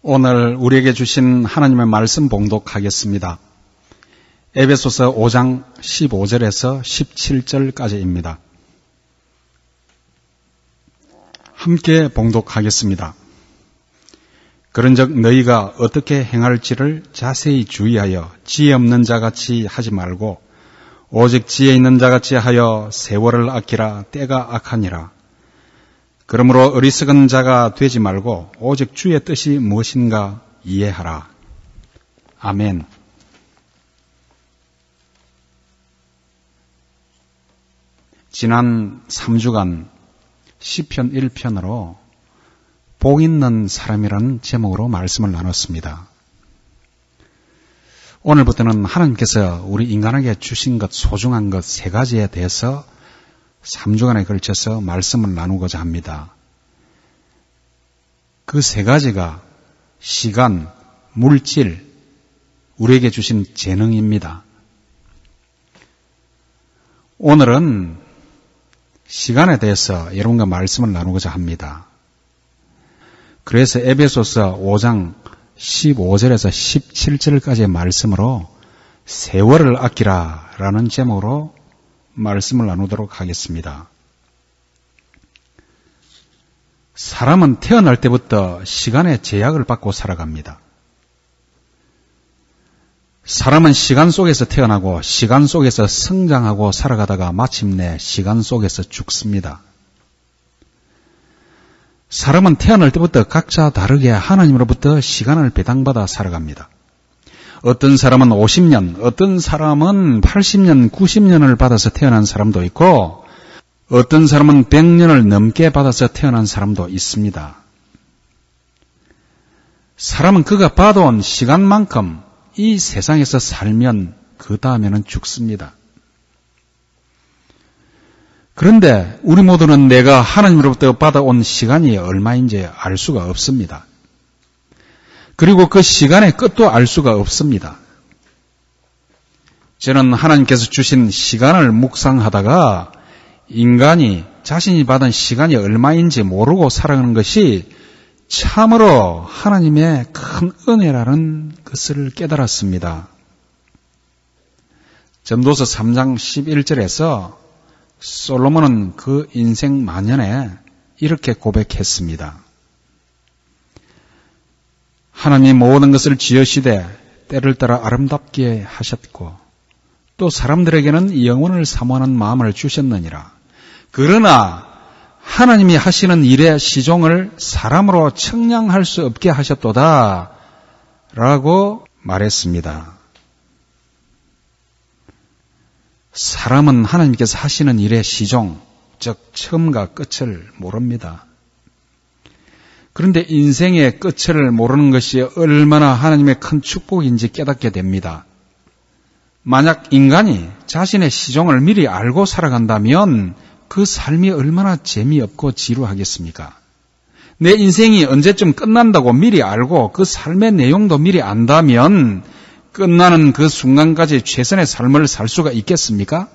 오늘 우리에게 주신 하나님의 말씀 봉독하겠습니다. 에베소서 5장 15절에서 17절까지입니다. 함께 봉독하겠습니다. 그런즉 너희가 어떻게 행할지를 자세히 주의하여 지혜 없는 자같이 하지 말고 오직 지혜 있는 자같이 하여 세월을 아끼라. 때가 악하니라. 그러므로 어리석은 자가 되지 말고 오직 주의 뜻이 무엇인가 이해하라. 아멘. 지난 3주간 시편 1편으로 복 있는 사람이라는 제목으로 말씀을 나눴습니다. 오늘부터는 하나님께서 우리 인간에게 주신 것, 소중한 것 3가지에 대해서 3주간에 걸쳐서 말씀을 나누고자 합니다. 그 3가지가 시간, 물질, 우리에게 주신 재능입니다. 오늘은 시간에 대해서 여러분과 말씀을 나누고자 합니다. 그래서 에베소서 5장 15절에서 17절까지의 말씀으로 세월을 아끼라 라는 제목으로 말씀을 나누도록 하겠습니다. 사람은 태어날 때부터 시간의 제약을 받고 살아갑니다. 사람은 시간 속에서 태어나고 시간 속에서 성장하고 살아가다가 마침내 시간 속에서 죽습니다. 사람은 태어날 때부터 각자 다르게 하나님으로부터 시간을 배당받아 살아갑니다. 어떤 사람은 50년, 어떤 사람은 80년, 90년을 받아서 태어난 사람도 있고 어떤 사람은 100년을 넘게 받아서 태어난 사람도 있습니다. 사람은 그가 받아온 시간만큼 이 세상에서 살면 그 다음에는 죽습니다. 그런데 우리 모두는 내가 하나님으로부터 받아온 시간이 얼마인지 알 수가 없습니다. 그리고 그 시간의 끝도 알 수가 없습니다. 저는 하나님께서 주신 시간을 묵상하다가 인간이 자신이 받은 시간이 얼마인지 모르고 살아가는 것이 참으로 하나님의 큰 은혜라는 것을 깨달았습니다. 전도서 3장 11절에서 솔로몬은 그 인생 만년에 이렇게 고백했습니다. 하나님이 모든 것을 지으시되 때를 따라 아름답게 하셨고 또 사람들에게는 영원을 사모하는 마음을 주셨느니라. 그러나 하나님이 하시는 일의 시종을 사람으로 측량할 수 없게 하셨도다 라고 말했습니다. 사람은 하나님께서 하시는 일의 시종, 즉 처음과 끝을 모릅니다. 그런데 인생의 끝을 모르는 것이 얼마나 하나님의 큰 축복인지 깨닫게 됩니다. 만약 인간이 자신의 시종을 미리 알고 살아간다면 그 삶이 얼마나 재미없고 지루하겠습니까? 내 인생이 언제쯤 끝난다고 미리 알고 그 삶의 내용도 미리 안다면 끝나는 그 순간까지 최선의 삶을 살 수가 있겠습니까?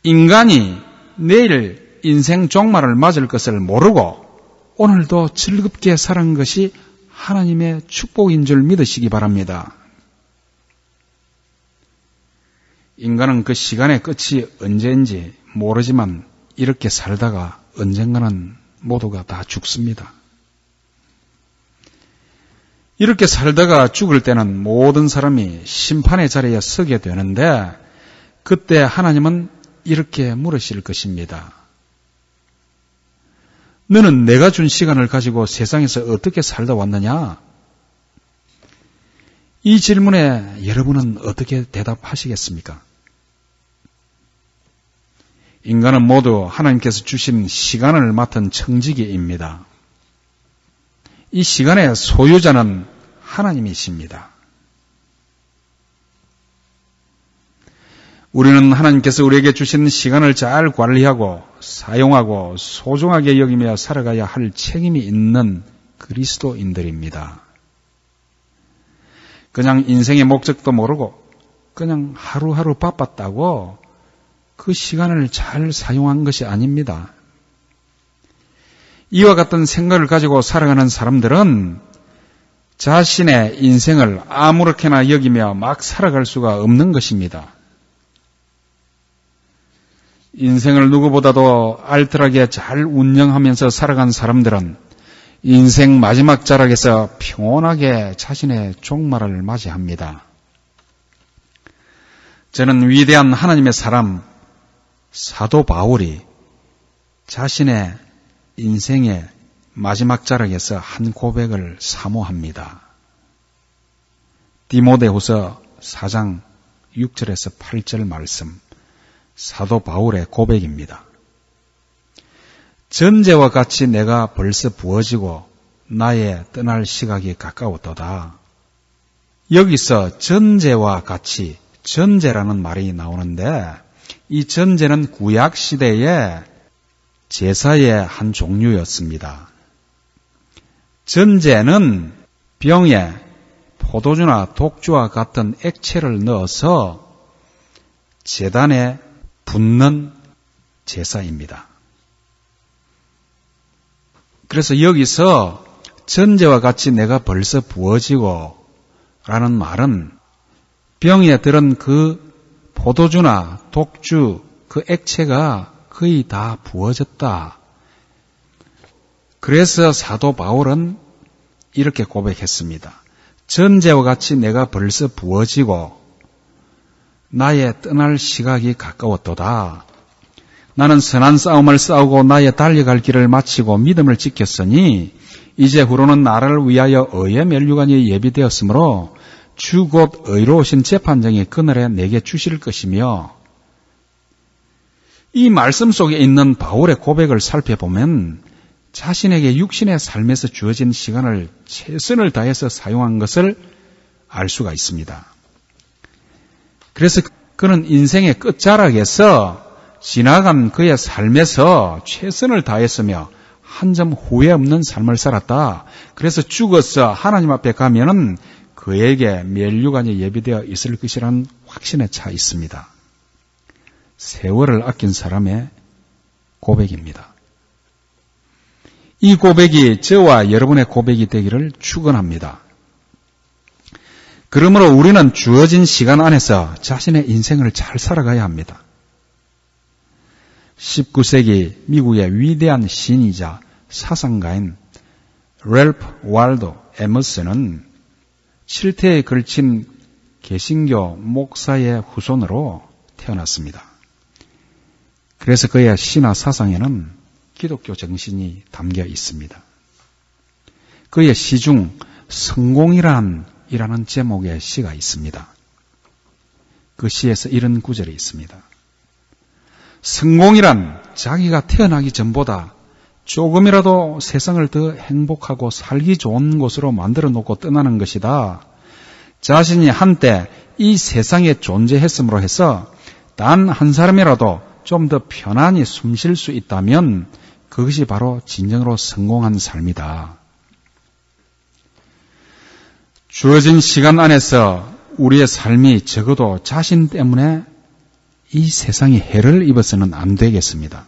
인간이 내일 인생 종말을 맞을 것을 모르고 오늘도 즐겁게 사는 것이 하나님의 축복인 줄 믿으시기 바랍니다. 인간은 그 시간의 끝이 언제인지 모르지만 이렇게 살다가 언젠가는 모두가 다 죽습니다. 이렇게 살다가 죽을 때는 모든 사람이 심판의 자리에 서게 되는데 그때 하나님은 이렇게 물으실 것입니다. 너는 내가 준 시간을 가지고 세상에서 어떻게 살다 왔느냐? 이 질문에 여러분은 어떻게 대답하시겠습니까? 인간은 모두 하나님께서 주신 시간을 맡은 청지기입니다. 이 시간의 소유자는 하나님이십니다. 우리는 하나님께서 우리에게 주신 시간을 잘 관리하고 사용하고 소중하게 여기며 살아가야 할 책임이 있는 그리스도인들입니다. 그냥 인생의 목적도 모르고 그냥 하루하루 바빴다고 그 시간을 잘 사용한 것이 아닙니다. 이와 같은 생각을 가지고 살아가는 사람들은 자신의 인생을 아무렇게나 여기며 막 살아갈 수가 없는 것입니다. 인생을 누구보다도 알뜰하게 잘 운영하면서 살아간 사람들은 인생 마지막 자락에서 평온하게 자신의 종말을 맞이합니다. 저는 위대한 하나님의 사람 사도 바울이 자신의 인생의 마지막 자락에서 한 고백을 사모합니다. 디모데후서 4장 6절에서 8절 말씀, 사도 바울의 고백입니다. 전제와 같이 내가 벌써 부어지고 나의 떠날 시각이 가까웠도다. 여기서 전제와 같이, 전제라는 말이 나오는데 이 전제는 구약 시대의 제사의 한 종류였습니다. 전제는 병에 포도주나 독주와 같은 액체를 넣어서 제단에 붓는 제사입니다. 그래서 여기서 전제와 같이 내가 벌써 부어지고 라는 말은 병에 들은 그 포도주나 독주 그 액체가 거의 다 부어졌다. 그래서 사도 바울은 이렇게 고백했습니다. 전제와 같이 내가 벌써 부어지고 나의 떠날 시각이 가까웠도다. 나는 선한 싸움을 싸우고 나의 달려갈 길을 마치고 믿음을 지켰으니 이제 후로는 나를 위하여 의의 면류관이 예비되었으므로 주 곧 의로우신 재판장이 그날에 내게 주실 것이며, 이 말씀 속에 있는 바울의 고백을 살펴보면 자신에게 육신의 삶에서 주어진 시간을 최선을 다해서 사용한 것을 알 수가 있습니다. 그래서 그는 인생의 끝자락에서 지나간 그의 삶에서 최선을 다했으며 한 점 후회 없는 삶을 살았다. 그래서 죽어서 하나님 앞에 가면은 그에게 면류관이 예비되어 있을 것이라는 확신에 차 있습니다. 세월을 아낀 사람의 고백입니다. 이 고백이 저와 여러분의 고백이 되기를 축원합니다. 그러므로 우리는 주어진 시간 안에서 자신의 인생을 잘 살아가야 합니다. 19세기 미국의 위대한 시인이자 사상가인 랠프 월도 에머슨은 7태에 걸친 개신교 목사의 후손으로 태어났습니다. 그래서 그의 시나 사상에는 기독교 정신이 담겨 있습니다. 그의 시 중 성공이라는 제목의 시가 있습니다. 그 시에서 이런 구절이 있습니다. 성공이란 자기가 태어나기 전보다 조금이라도 세상을 더 행복하고 살기 좋은 곳으로 만들어 놓고 떠나는 것이다. 자신이 한때 이 세상에 존재했음으로 해서 단 한 사람이라도 좀 더 편안히 숨 쉴 수 있다면 그것이 바로 진정으로 성공한 삶이다. 주어진 시간 안에서 우리의 삶이 적어도 자신 때문에 이 세상에 해를 입어서는 안 되겠습니다.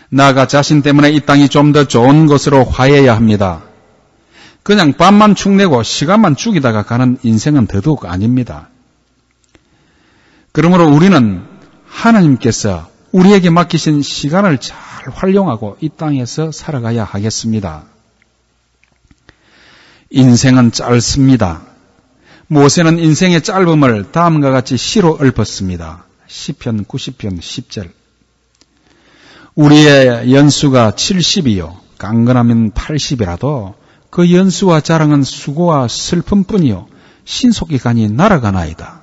나아가 자신 때문에 이 땅이 좀 더 좋은 것으로 화해해야 합니다. 그냥 밥만 축내고 시간만 죽이다가 가는 인생은 더더욱 아닙니다. 그러므로 우리는 하나님께서 우리에게 맡기신 시간을 잘 활용하고 이 땅에서 살아가야 하겠습니다. 인생은 짧습니다. 모세는 인생의 짧음을 다음과 같이 시로 읊었습니다. 시편 90편 10절. 우리의 연수가 70이요 강건하면 80이라도 그 연수와 자랑은 수고와 슬픔뿐이요 신속히 가니 날아가나이다.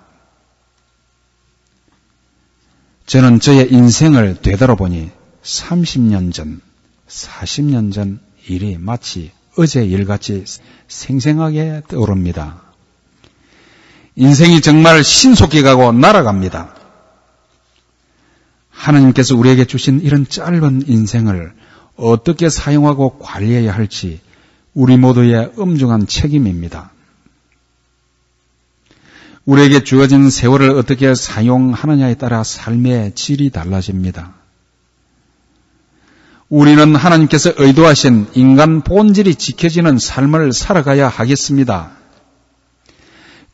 저는 저의 인생을 되돌아보니 30년 전, 40년 전 일이 마치 어제 일같이 생생하게 떠오릅니다. 인생이 정말 신속히 가고 날아갑니다. 하나님께서 우리에게 주신 이런 짧은 인생을 어떻게 사용하고 관리해야 할지 우리 모두의 엄중한 책임입니다. 우리에게 주어진 세월을 어떻게 사용하느냐에 따라 삶의 질이 달라집니다. 우리는 하나님께서 의도하신 인간 본질이 지켜지는 삶을 살아가야 하겠습니다.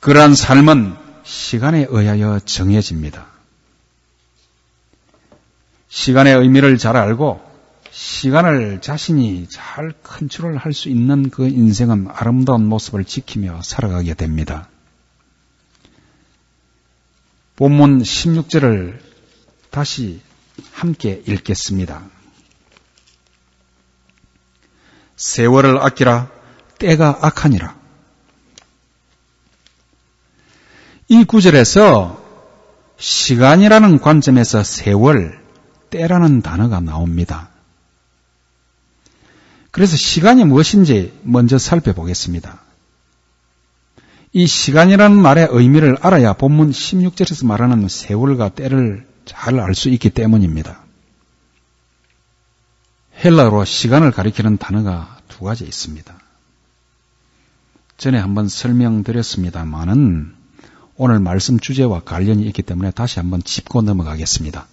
그러한 삶은 시간에 의하여 정해집니다. 시간의 의미를 잘 알고 시간을 자신이 잘 컨트롤할 수 있는 그 인생은 아름다운 모습을 지키며 살아가게 됩니다. 본문 16절을 다시 함께 읽겠습니다. 세월을 아끼라 때가 악하니라. 이 구절에서 시간이라는 관점에서 세월, 때라는 단어가 나옵니다. 그래서 시간이 무엇인지 먼저 살펴보겠습니다. 이 시간이라는 말의 의미를 알아야 본문 16절에서 말하는 세월과 때를 잘 알 수 있기 때문입니다. 헬라어로 시간을 가리키는 단어가 두 가지 있습니다. 전에 한번 설명드렸습니다만은 오늘 말씀 주제와 관련이 있기 때문에 다시 한번 짚고 넘어가겠습니다.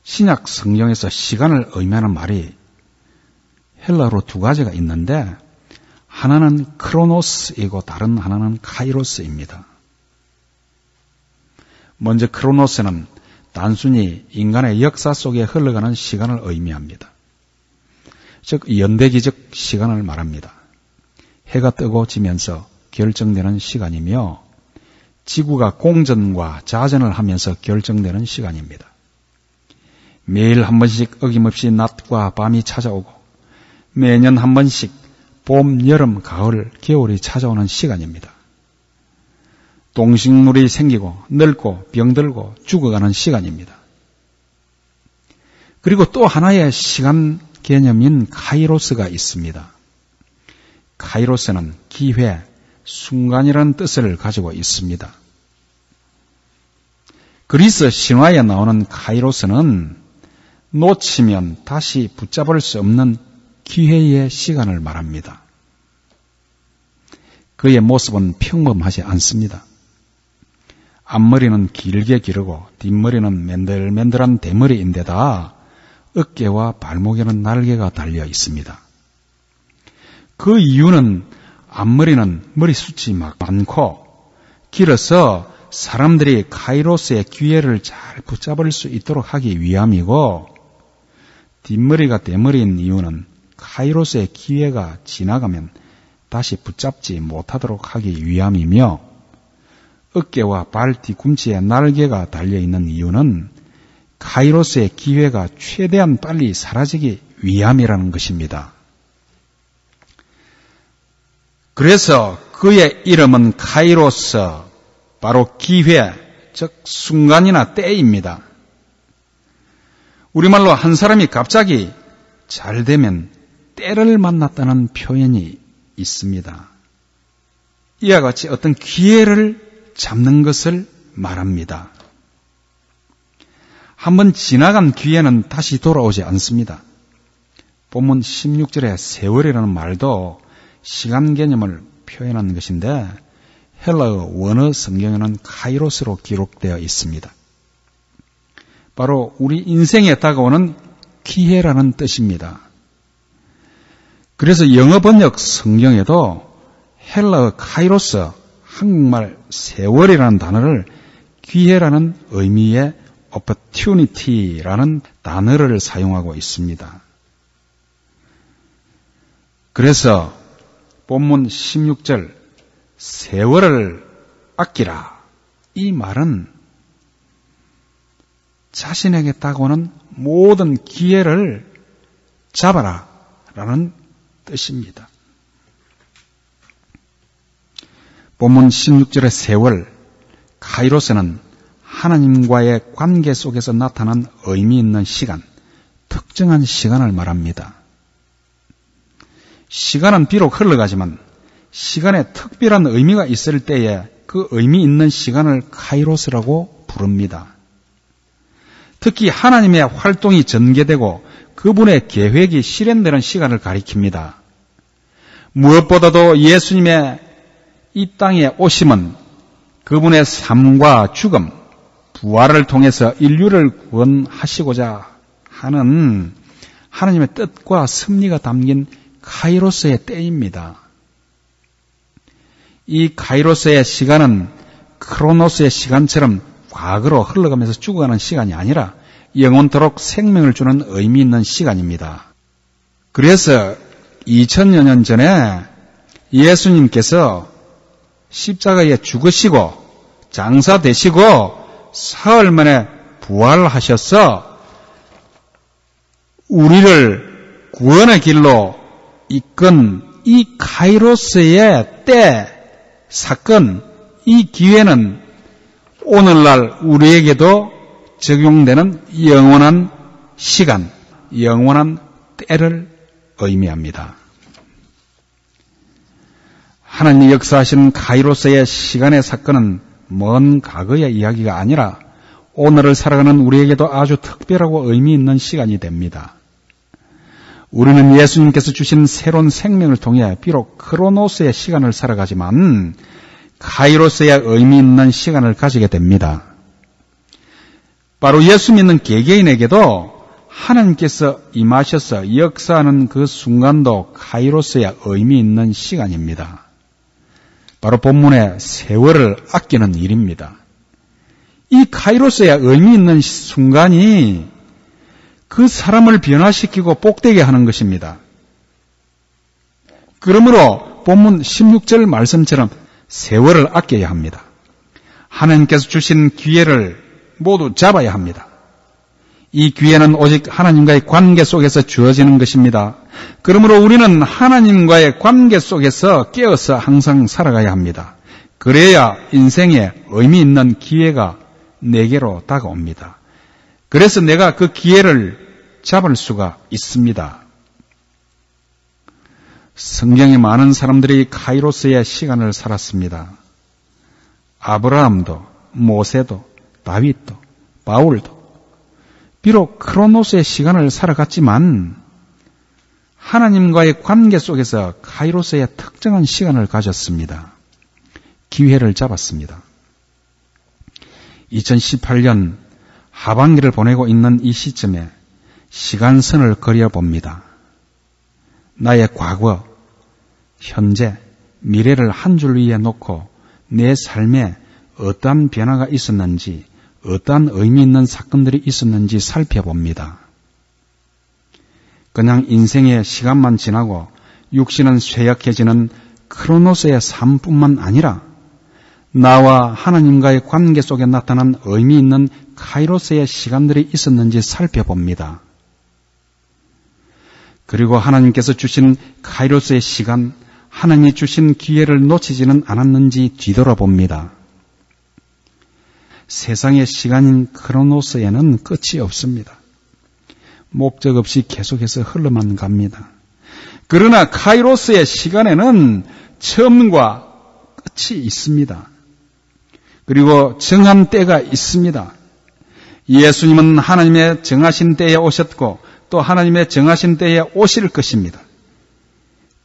신약 성경에서 시간을 의미하는 말이 헬라어로 두 가지가 있는데 하나는 크로노스이고 다른 하나는 카이로스입니다. 먼저 크로노스는 단순히 인간의 역사 속에 흘러가는 시간을 의미합니다. 즉 연대기적 시간을 말합니다. 해가 뜨고 지면서 결정되는 시간이며 지구가 공전과 자전을 하면서 결정되는 시간입니다. 매일 한 번씩 어김없이 낮과 밤이 찾아오고 매년 한 번씩 봄, 여름, 가을, 겨울이 찾아오는 시간입니다. 동식물이 생기고 늙고 병들고 죽어가는 시간입니다. 그리고 또 하나의 시간 개념인 카이로스가 있습니다. 카이로스는 기회, 순간이라는 뜻을 가지고 있습니다. 그리스 신화에 나오는 카이로스는 놓치면 다시 붙잡을 수 없는 기회의 시간을 말합니다. 그의 모습은 평범하지 않습니다. 앞머리는 길게 기르고 뒷머리는 맨들맨들한 대머리인데다 어깨와 발목에는 날개가 달려 있습니다. 그 이유는 앞머리는 머리숱이 많고 길어서 사람들이 카이로스의 기회를 잘 붙잡을 수 있도록 하기 위함이고 뒷머리가 대머리인 이유는 카이로스의 기회가 지나가면 다시 붙잡지 못하도록 하기 위함이며 어깨와 발 뒤꿈치에 날개가 달려있는 이유는 카이로스의 기회가 최대한 빨리 사라지기 위함이라는 것입니다. 그래서 그의 이름은 카이로스, 바로 기회, 즉 순간이나 때입니다. 우리말로 한 사람이 갑자기 잘 되면 때를 만났다는 표현이 있습니다. 이와 같이 어떤 기회를 잡는 것을 말합니다. 한번 지나간 기회는 다시 돌아오지 않습니다. 본문 16절의 세월이라는 말도 시간 개념을 표현하는 것인데 헬라어 원어 성경에는 카이로스로 기록되어 있습니다. 바로 우리 인생에 다가오는 기회라는 뜻입니다. 그래서 영어 번역 성경에도 헬라어 카이로스, 한국말 세월이라는 단어를 기회라는 의미의 opportunity라는 단어를 사용하고 있습니다. 그래서 본문 16절 세월을 아끼라, 이 말은 자신에게 다가오는 모든 기회를 잡아라 라는 뜻입니다. 본문 16절의 세월, 카이로스는 하나님과의 관계 속에서 나타난 의미 있는 시간, 특정한 시간을 말합니다. 시간은 비록 흘러가지만 시간에 특별한 의미가 있을 때에 그 의미 있는 시간을 카이로스라고 부릅니다. 특히 하나님의 활동이 전개되고 그분의 계획이 실현되는 시간을 가리킵니다. 무엇보다도 예수님의 이 땅에 오심은 그분의 삶과 죽음, 부활을 통해서 인류를 구원하시고자 하는 하나님의 뜻과 섭리가 담긴 카이로스의 때입니다. 이 카이로스의 시간은 크로노스의 시간처럼 과거로 흘러가면서 죽어가는 시간이 아니라 영원토록 생명을 주는 의미 있는 시간입니다. 그래서 2000여 년 전에 예수님께서 십자가에 죽으시고 장사되시고 사흘 만에 부활하셔서 우리를 구원의 길로 이끈 이 카이로스의 때, 사건, 이 기회는 오늘날 우리에게도 적용되는 영원한 시간, 영원한 때를 의미합니다. 하나님이 역사하시는 카이로스의 시간의 사건은 먼 과거의 이야기가 아니라 오늘을 살아가는 우리에게도 아주 특별하고 의미 있는 시간이 됩니다. 우리는 예수님께서 주신 새로운 생명을 통해 비록 크로노스의 시간을 살아가지만 카이로스의 의미 있는 시간을 가지게 됩니다. 바로 예수 믿는 개개인에게도 하나님께서 임하셔서 역사하는 그 순간도 카이로스의 의미 있는 시간입니다. 바로 본문의 세월을 아끼는 일입니다. 이 카이로스의 의미 있는 순간이 그 사람을 변화시키고 복되게 하는 것입니다. 그러므로 본문 16절 말씀처럼 세월을 아껴야 합니다. 하나님께서 주신 기회를 모두 잡아야 합니다. 이 기회는 오직 하나님과의 관계 속에서 주어지는 것입니다. 그러므로 우리는 하나님과의 관계 속에서 깨어서 항상 살아가야 합니다. 그래야 인생에 의미 있는 기회가 내게로 다가옵니다. 그래서 내가 그 기회를 잡을 수가 있습니다. 성경에 많은 사람들이 카이로스의 시간을 살았습니다. 아브라함도, 모세도, 다윗도, 바울도 비록 크로노스의 시간을 살아갔지만 하나님과의 관계 속에서 카이로스의 특정한 시간을 가졌습니다. 기회를 잡았습니다. 2018년 하반기를 보내고 있는 이 시점에 시간선을 그려봅니다. 나의 과거, 현재, 미래를 한 줄 위에 놓고 내 삶에 어떠한 변화가 있었는지, 어떠한 의미 있는 사건들이 있었는지 살펴봅니다. 그냥 인생의 시간만 지나고 육신은 쇠약해지는 크로노스의 삶뿐만 아니라 나와 하나님과의 관계 속에 나타난 의미 있는 카이로스의 시간들이 있었는지 살펴봅니다. 그리고 하나님께서 주신 카이로스의 시간, 하나님이 주신 기회를 놓치지는 않았는지 뒤돌아봅니다. 세상의 시간인 크로노스에는 끝이 없습니다. 목적 없이 계속해서 흘러만 갑니다. 그러나 카이로스의 시간에는 처음과 끝이 있습니다. 그리고 정한 때가 있습니다. 예수님은 하나님의 정하신 때에 오셨고 또 하나님의 정하신 때에 오실 것입니다.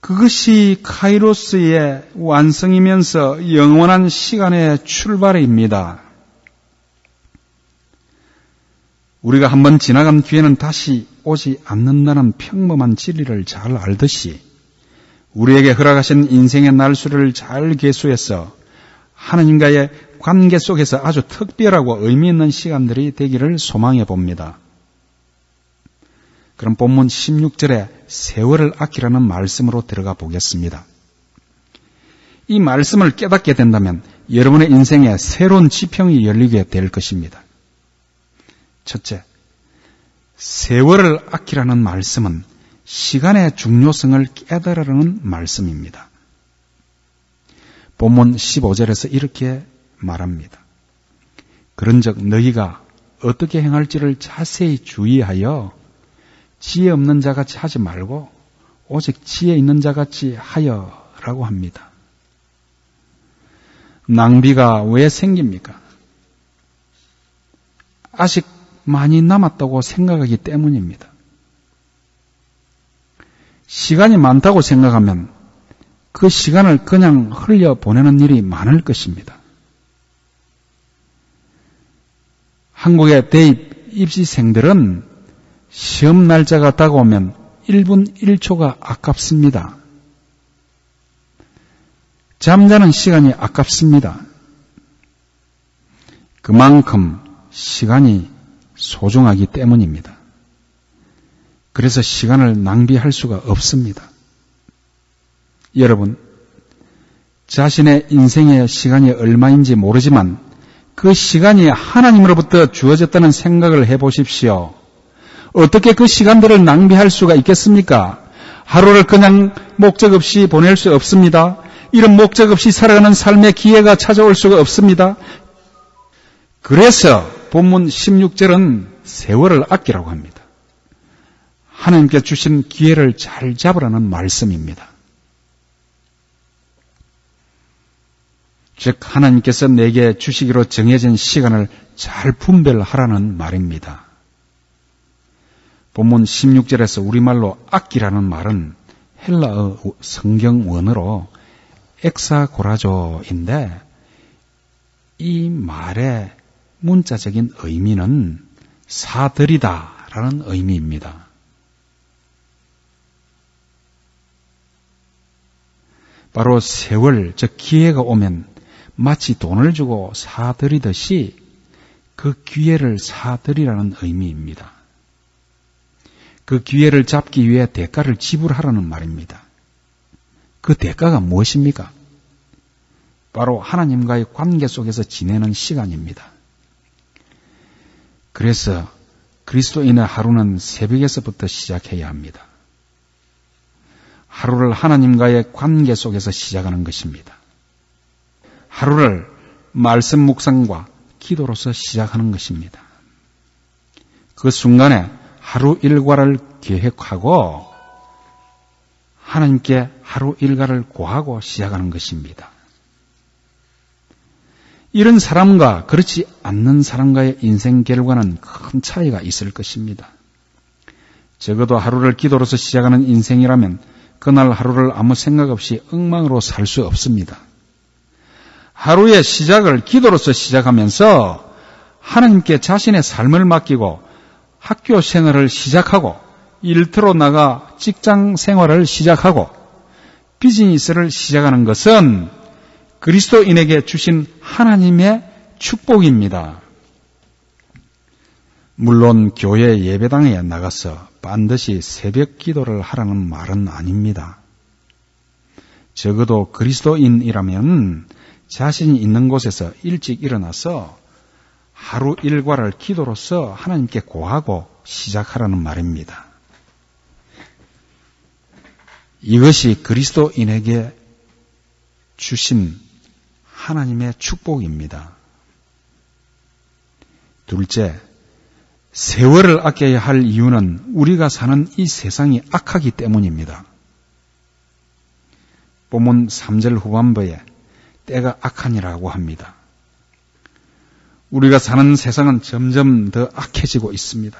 그것이 카이로스의 완성이면서 영원한 시간의 출발입니다. 우리가 한번 지나간 기회는 다시 오지 않는다는 평범한 진리를 잘 알듯이 우리에게 허락하신 인생의 날수를 잘 계수해서 하나님과의 관계 속에서 아주 특별하고 의미 있는 시간들이 되기를 소망해 봅니다. 그럼 본문 16절에 세월을 아끼라는 말씀으로 들어가 보겠습니다. 이 말씀을 깨닫게 된다면 여러분의 인생에 새로운 지평이 열리게 될 것입니다. 첫째, 세월을 아끼라는 말씀은 시간의 중요성을 깨달으라는 말씀입니다. 본문 15절에서 이렇게 말합니다. 그런즉 너희가 어떻게 행할지를 자세히 주의하여 지혜 없는 자같이 하지 말고 오직 지혜 있는 자같이 하여라고 합니다. 낭비가 왜 생깁니까? 아직 많이 남았다고 생각하기 때문입니다. 시간이 많다고 생각하면 그 시간을 그냥 흘려보내는 일이 많을 것입니다. 한국의 대입 입시생들은 시험 날짜가 다가오면 1분 1초가 아깝습니다. 잠자는 시간이 아깝습니다. 그만큼 시간이 소중하기 때문입니다. 그래서 시간을 낭비할 수가 없습니다. 여러분, 자신의 인생의 시간이 얼마인지 모르지만 그 시간이 하나님으로부터 주어졌다는 생각을 해보십시오. 어떻게 그 시간들을 낭비할 수가 있겠습니까? 하루를 그냥 목적 없이 보낼 수 없습니다. 이런 목적 없이 살아가는 삶의 기회가 찾아올 수가 없습니다. 그래서 본문 16절은 세월을 아끼라고 합니다. 하나님께 주신 기회를 잘 잡으라는 말씀입니다. 즉 하나님께서 내게 주시기로 정해진 시간을 잘 분별하라는 말입니다. 본문 16절에서 우리말로 아끼라는 말은 헬라어 성경 원어로 엑사고라조인데 이 말의 문자적인 의미는 사들이다라는 의미입니다. 바로 세월, 즉 기회가 오면 마치 돈을 주고 사들이듯이 그 기회를 사들이라는 의미입니다. 그 기회를 잡기 위해 대가를 지불하라는 말입니다. 그 대가가 무엇입니까? 바로 하나님과의 관계 속에서 지내는 시간입니다. 그래서 그리스도인의 하루는 새벽에서부터 시작해야 합니다. 하루를 하나님과의 관계 속에서 시작하는 것입니다. 하루를 말씀 묵상과 기도로서 시작하는 것입니다. 그 순간에 하루 일과를 계획하고 하나님께 하루 일과를 고하고 시작하는 것입니다. 이런 사람과 그렇지 않는 사람과의 인생 결과는 큰 차이가 있을 것입니다. 적어도 하루를 기도로서 시작하는 인생이라면 그날 하루를 아무 생각 없이 엉망으로 살 수 없습니다. 하루의 시작을 기도로서 시작하면서 하나님께 자신의 삶을 맡기고 학교 생활을 시작하고 일터로 나가 직장 생활을 시작하고 비즈니스를 시작하는 것은 그리스도인에게 주신 하나님의 축복입니다. 물론 교회 예배당에 나가서 반드시 새벽 기도를 하라는 말은 아닙니다. 적어도 그리스도인이라면 자신이 있는 곳에서 일찍 일어나서 하루 일과를 기도로서 하나님께 고하고 시작하라는 말입니다. 이것이 그리스도인에게 주신 하나님의 축복입니다. 둘째, 세월을 아껴야 할 이유는 우리가 사는 이 세상이 악하기 때문입니다. 본문 3절 후반부에 때가 악하니라고 합니다. 우리가 사는 세상은 점점 더 악해지고 있습니다.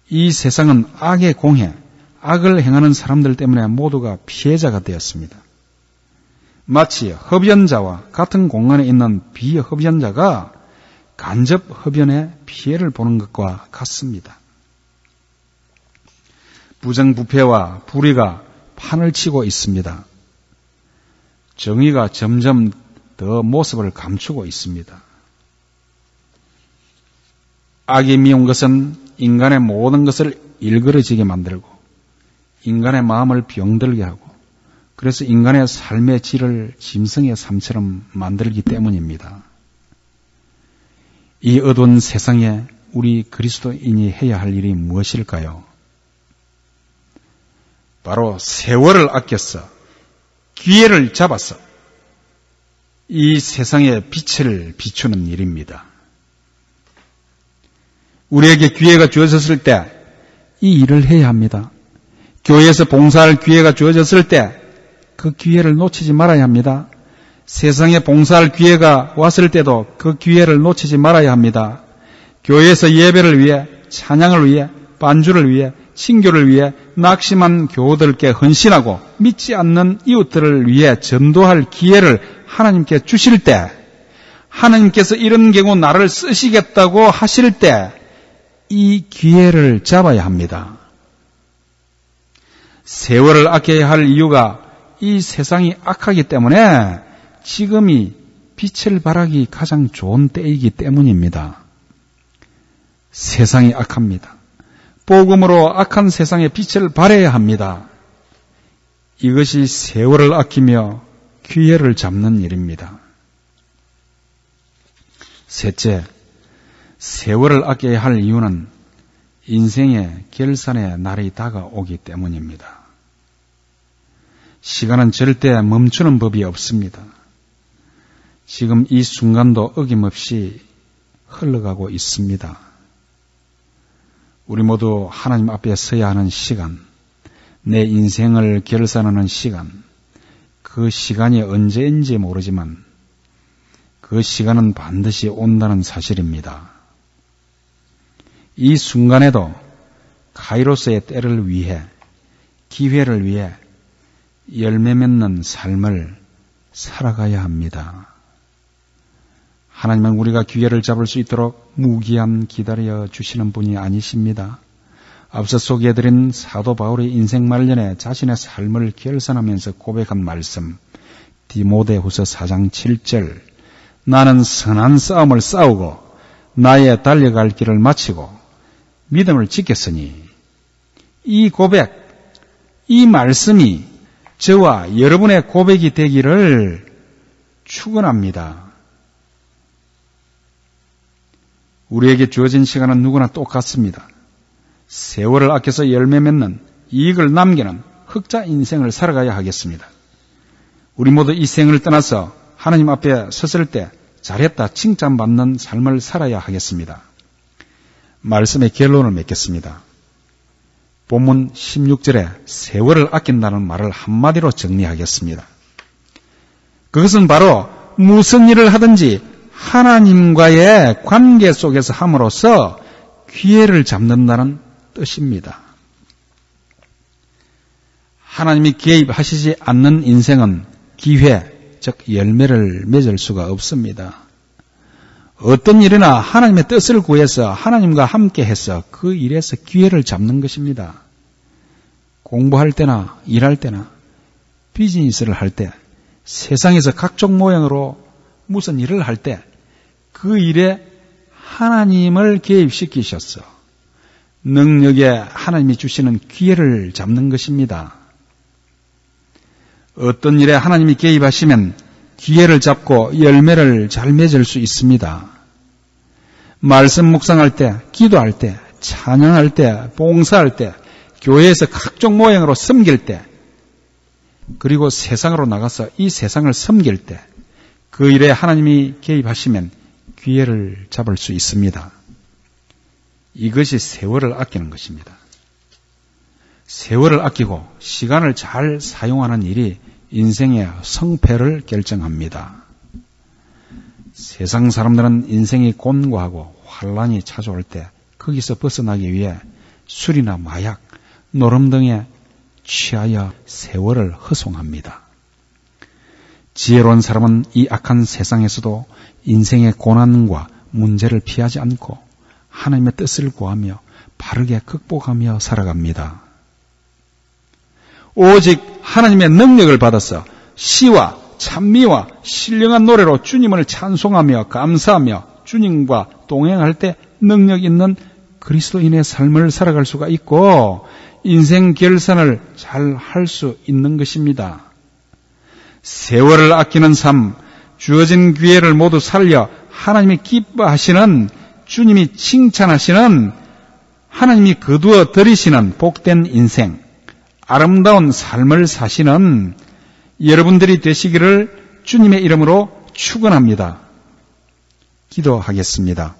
이 세상은 악의 공해, 악을 행하는 사람들 때문에 모두가 피해자가 되었습니다. 마치 흡연자와 같은 공간에 있는 비흡연자가 간접 흡연의 피해를 보는 것과 같습니다. 부정부패와 불의가 판을 치고 있습니다. 정의가 점점 더 모습을 감추고 있습니다. 악이 미운 것은 인간의 모든 것을 일그러지게 만들고 인간의 마음을 병들게 하고 그래서 인간의 삶의 질을 짐승의 삶처럼 만들기 때문입니다. 이 어두운 세상에 우리 그리스도인이 해야 할 일이 무엇일까요? 바로 세월을 아껴서 기회를 잡아서 이 세상에 빛을 비추는 일입니다. 우리에게 기회가 주어졌을 때 이 일을 해야 합니다. 교회에서 봉사할 기회가 주어졌을 때 그 기회를 놓치지 말아야 합니다. 세상에 봉사할 기회가 왔을 때도 그 기회를 놓치지 말아야 합니다. 교회에서 예배를 위해, 찬양을 위해, 반주를 위해, 친교를 위해 낙심한 교우들께 헌신하고 믿지 않는 이웃들을 위해 전도할 기회를 하나님께 주실 때, 하나님께서 이런 경우 나를 쓰시겠다고 하실 때 이 기회를 잡아야 합니다. 세월을 아껴야 할 이유가 이 세상이 악하기 때문에 지금이 빛을 발하기 가장 좋은 때이기 때문입니다. 세상이 악합니다. 복음으로 악한 세상에 빛을 발해야 합니다. 이것이 세월을 아끼며 기회를 잡는 일입니다. 셋째, 세월을 아껴야 할 이유는 인생의 결산의 날이 다가오기 때문입니다. 시간은 절대 멈추는 법이 없습니다. 지금 이 순간도 어김없이 흘러가고 있습니다. 우리 모두 하나님 앞에 서야 하는 시간, 내 인생을 결산하는 시간, 그 시간이 언제인지 모르지만 그 시간은 반드시 온다는 사실입니다. 이 순간에도 카이로스의 때를 위해, 기회를 위해 열매 맺는 삶을 살아가야 합니다. 하나님은 우리가 기회를 잡을 수 있도록 무기한 기다려 주시는 분이 아니십니다. 앞서 소개해드린 사도 바울의 인생 말년에 자신의 삶을 결산하면서 고백한 말씀, 디모데후서 4장 7절, 나는 선한 싸움을 싸우고 나의 달려갈 길을 마치고 믿음을 지켰으니, 이 고백, 이 말씀이 저와 여러분의 고백이 되기를 축원합니다. 우리에게 주어진 시간은 누구나 똑같습니다. 세월을 아껴서 열매 맺는, 이익을 남기는 흑자 인생을 살아가야 하겠습니다. 우리 모두 이 생을 떠나서 하나님 앞에 섰을 때 잘했다 칭찬받는 삶을 살아야 하겠습니다. 말씀의 결론을 맺겠습니다. 본문 16절에 세월을 아낀다는 말을 한마디로 정리하겠습니다. 그것은 바로 무슨 일을 하든지 하나님과의 관계 속에서 함으로써 기회를 잡는다는 뜻입니다. 하나님이 개입하시지 않는 인생은 기회, 즉 열매를 맺을 수가 없습니다. 어떤 일이나 하나님의 뜻을 구해서 하나님과 함께해서 그 일에서 기회를 잡는 것입니다. 공부할 때나 일할 때나 비즈니스를 할 때, 세상에서 각종 모양으로 무슨 일을 할 때 그 일에 하나님을 개입시키셔서 능력에 하나님이 주시는 기회를 잡는 것입니다. 어떤 일에 하나님이 개입하시면 기회를 잡고 열매를 잘 맺을 수 있습니다. 말씀 묵상할 때, 기도할 때, 찬양할 때, 봉사할 때, 교회에서 각종 모양으로 섬길 때, 그리고 세상으로 나가서 이 세상을 섬길 때, 그 일에 하나님이 개입하시면 기회를 잡을 수 있습니다. 이것이 세월을 아끼는 것입니다. 세월을 아끼고 시간을 잘 사용하는 일이 인생의 성패를 결정합니다. 세상 사람들은 인생이 곤고하고 환란이 찾아올 때 거기서 벗어나기 위해 술이나 마약, 노름 등에 취하여 세월을 허송합니다. 지혜로운 사람은 이 악한 세상에서도 인생의 고난과 문제를 피하지 않고 하나님의 뜻을 구하며 바르게 극복하며 살아갑니다. 오직 하나님의 능력을 받아서 시와 찬미와 신령한 노래로 주님을 찬송하며 감사하며 주님과 동행할 때 능력 있는 그리스도인의 삶을 살아갈 수가 있고 인생 결산을 잘 할 수 있는 것입니다. 세월을 아끼는 삶, 주어진 기회를 모두 살려 하나님이 기뻐하시는, 주님이 칭찬하시는, 하나님이 거두어 들이시는 복된 인생, 아름다운 삶을 사시는 여러분들이 되시기를 주님의 이름으로 축원합니다. 기도하겠습니다.